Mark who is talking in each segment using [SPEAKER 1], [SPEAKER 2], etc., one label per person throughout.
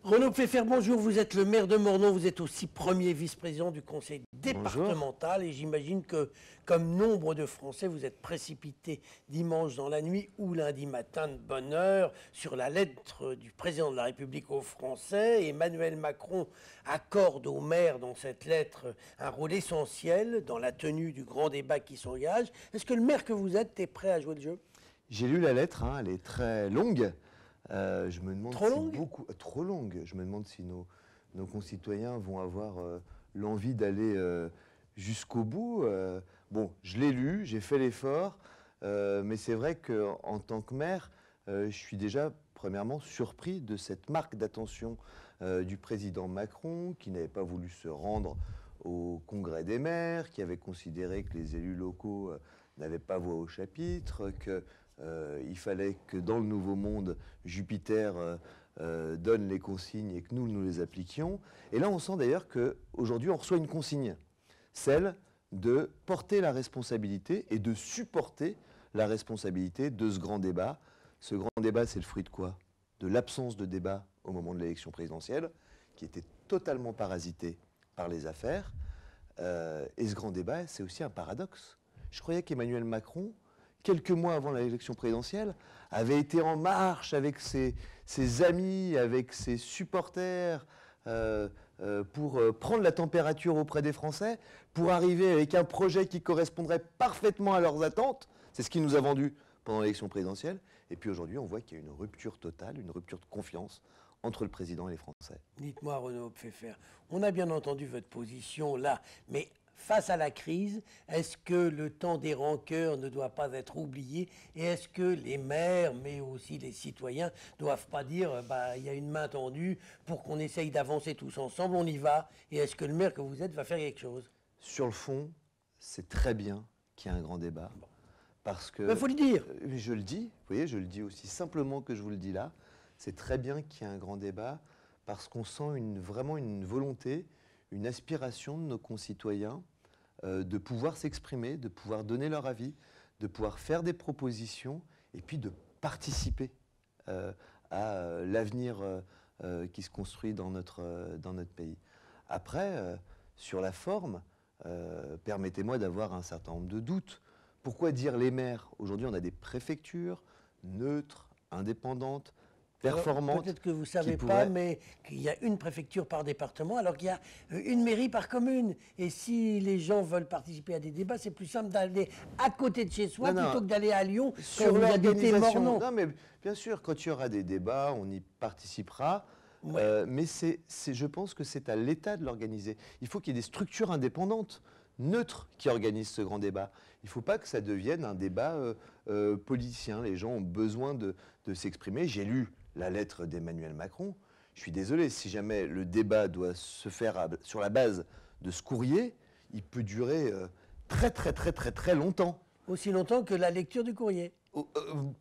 [SPEAKER 1] Renaud Pfeffer, bonjour. Vous êtes le maire de Mornon, vous êtes aussi premier vice-président du conseil départemental. Bonjour. Et j'imagine que, comme nombre de Français, vous êtes précipité dimanche dans la nuit ou lundi matin de bonne heure sur la lettre du président de la République aux Français. Emmanuel Macron accorde aux maires dans cette lettre un rôle essentiel dans la tenue du grand débat qui s'engage. Est-ce que le maire que vous êtes est prêt à jouer le jeu?
[SPEAKER 2] J'ai lu la lettre, elle est très longue. Je me demande
[SPEAKER 1] trop longue.
[SPEAKER 2] Trop longue. Je me demande si nos concitoyens vont avoir l'envie d'aller jusqu'au bout. Bon, je l'ai lu, j'ai fait l'effort, mais c'est vrai qu'en tant que maire, je suis déjà premièrement surpris de cette marque d'attention du président Macron, qui n'avait pas voulu se rendre au congrès des maires, qui avait considéré que les élus locaux n'avaient pas voix au chapitre, il fallait que dans le Nouveau Monde, Jupiter donne les consignes et que nous les appliquions. Et là, on sent d'ailleurs qu'aujourd'hui, on reçoit une consigne, celle de porter la responsabilité et de supporter la responsabilité de ce grand débat. Ce grand débat, c'est le fruit de quoi? De l'absence de débat au moment de l'élection présidentielle, qui était totalement parasité par les affaires. Et ce grand débat, c'est aussi un paradoxe. Je croyais qu'Emmanuel Macron, quelques mois avant l'élection présidentielle, avait été en marche avec ses amis, avec ses supporters, pour prendre la température auprès des Français, pour arriver avec un projet qui correspondrait parfaitement à leurs attentes. C'est ce qu'il nous a vendu pendant l'élection présidentielle. Et puis aujourd'hui, on voit qu'il y a une rupture totale, une rupture de confiance entre le président et les Français.
[SPEAKER 1] Dites-moi, Renaud Pfeffer, on a bien entendu votre position là, mais face à la crise, est-ce que le temps des rancœurs ne doit pas être oublié? Et est-ce que les maires, mais aussi les citoyens, ne doivent pas dire il y a une main tendue pour qu'on essaye d'avancer tous ensemble, on y va? Et est-ce que le maire que vous êtes va faire quelque chose?
[SPEAKER 2] Sur le fond, c'est très bien qu'il y ait un grand débat. Bon. Parce que...
[SPEAKER 1] Il faut le dire.
[SPEAKER 2] Je le dis, vous voyez, je le dis aussi simplement que je vous le dis là. C'est très bien qu'il y ait un grand débat parce qu'on sent vraiment une volonté, une aspiration de nos concitoyens de pouvoir s'exprimer, de pouvoir donner leur avis, de pouvoir faire des propositions et puis de participer à l'avenir qui se construit dans notre pays. Après, sur la forme, permettez-moi d'avoir un certain nombre de doutes. Pourquoi dire les maires? Aujourd'hui, on a des préfectures neutres, indépendantes, performantes.
[SPEAKER 1] Peut-être que vous ne savez pas, mais qu'il y a une préfecture par département, alors qu'il y a une mairie par commune. Et si les gens veulent participer à des débats, c'est plus simple d'aller à côté de chez soi plutôt que d'aller à Lyon
[SPEAKER 2] sur l'organisation. Non, mais bien sûr, quand il y aura des débats, on y participera. Ouais. Mais je pense que c'est à l'État de l'organiser. Il faut qu'il y ait des structures indépendantes, neutres, qui organisent ce grand débat. Il ne faut pas que ça devienne un débat politicien. Les gens ont besoin de s'exprimer. J'ai lu la lettre d'Emmanuel Macron. Je suis désolé, si jamais le débat doit se faire sur la base de ce courrier, il peut durer très longtemps.
[SPEAKER 1] Aussi longtemps que la lecture du courrier.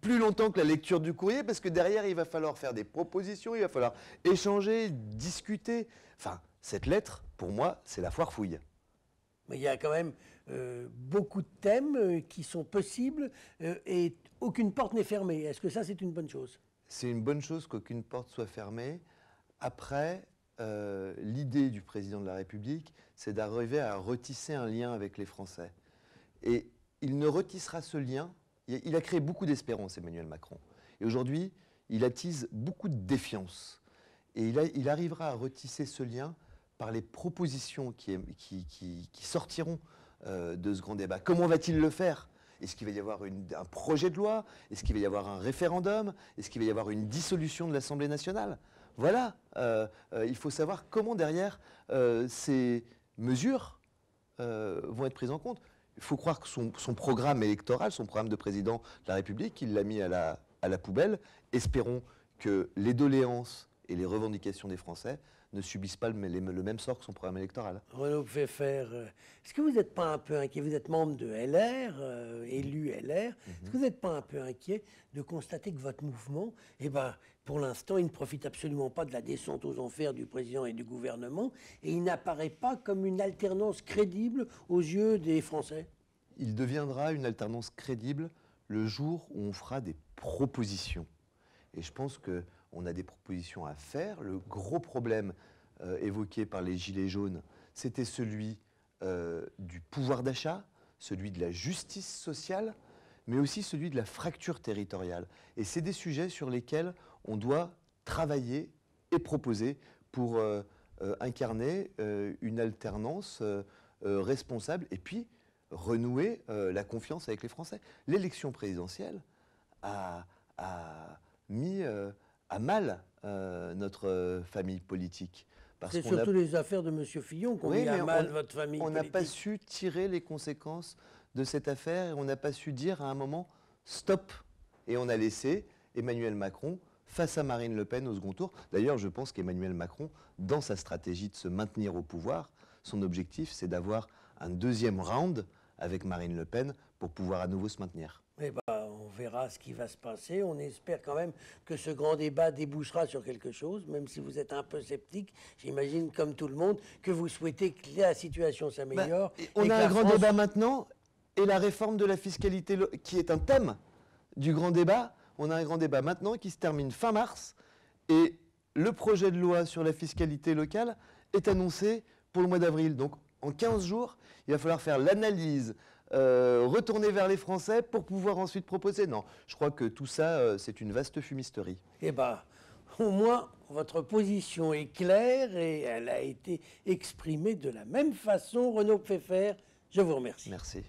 [SPEAKER 2] Plus longtemps que la lecture du courrier, parce que derrière, il va falloir faire des propositions, il va falloir échanger, discuter. Enfin, cette lettre, pour moi, c'est la foire fouille.
[SPEAKER 1] Mais il y a quand même beaucoup de thèmes qui sont possibles et aucune porte n'est fermée. Est-ce que ça, c'est une bonne chose?
[SPEAKER 2] C'est une bonne chose qu'aucune porte soit fermée. Après, l'idée du président de la République, c'est d'arriver à retisser un lien avec les Français. Et il ne retissera ce lien. Il a créé beaucoup d'espérance, Emmanuel Macron. Et aujourd'hui, il attise beaucoup de défiance. Et il arrivera à retisser ce lien par les propositions qui sortiront de ce grand débat. Comment va-t-il le faire? Est-ce qu'il va y avoir un projet de loi? Est-ce qu'il va y avoir un référendum? Est-ce qu'il va y avoir une dissolution de l'Assemblée nationale? Voilà, il faut savoir comment derrière ces mesures vont être prises en compte. Il faut croire que son programme électoral, son programme de président de la République, il l'a mis à la poubelle. Espérons que les doléances et les revendications des Français ne subissent pas le même sort que son programme électoral.
[SPEAKER 1] Renaud Pfeffer, est-ce que vous n'êtes pas un peu inquiet? Vous êtes membre de LR, élu LR. Est-ce que vous n'êtes pas un peu inquiet de constater que votre mouvement, pour l'instant, il ne profite absolument pas de la descente aux enfers du président et du gouvernement et il n'apparaît pas comme une alternance crédible aux yeux des Français?
[SPEAKER 2] Il deviendra une alternance crédible le jour où on fera des propositions. Et je pense que on a des propositions à faire. Le gros problème évoqué par les Gilets jaunes, c'était celui du pouvoir d'achat, celui de la justice sociale, mais aussi celui de la fracture territoriale. Et c'est des sujets sur lesquels on doit travailler et proposer pour incarner une alternance responsable et puis renouer la confiance avec les Français. L'élection présidentielle a mis à mal notre famille politique.
[SPEAKER 1] C'est surtout les affaires de M. Fillon qui ont mis à mal votre famille politique.
[SPEAKER 2] On n'a pas su tirer les conséquences de cette affaire et on n'a pas su dire à un moment stop. Et on a laissé Emmanuel Macron face à Marine Le Pen au second tour. D'ailleurs, je pense qu'Emmanuel Macron, dans sa stratégie de se maintenir au pouvoir, son objectif, c'est d'avoir un deuxième round avec Marine Le Pen pour pouvoir à nouveau se maintenir.
[SPEAKER 1] Eh ben, on verra ce qui va se passer. On espère quand même que ce grand débat débouchera sur quelque chose, même si vous êtes un peu sceptique. J'imagine, comme tout le monde, que vous souhaitez que la situation s'améliore.
[SPEAKER 2] On a un grand débat maintenant, et la réforme de la fiscalité, qui est un thème du grand débat, on a un grand débat maintenant qui se termine fin mars, et le projet de loi sur la fiscalité locale est annoncé pour le mois d'avril. Donc, en 15 jours, il va falloir faire l'analyse, retourner vers les Français pour pouvoir ensuite proposer. Non, je crois que tout ça, c'est une vaste fumisterie.
[SPEAKER 1] Eh bien, au moins, votre position est claire et elle a été exprimée de la même façon. Renaud Pfeffer, je vous remercie.
[SPEAKER 2] Merci.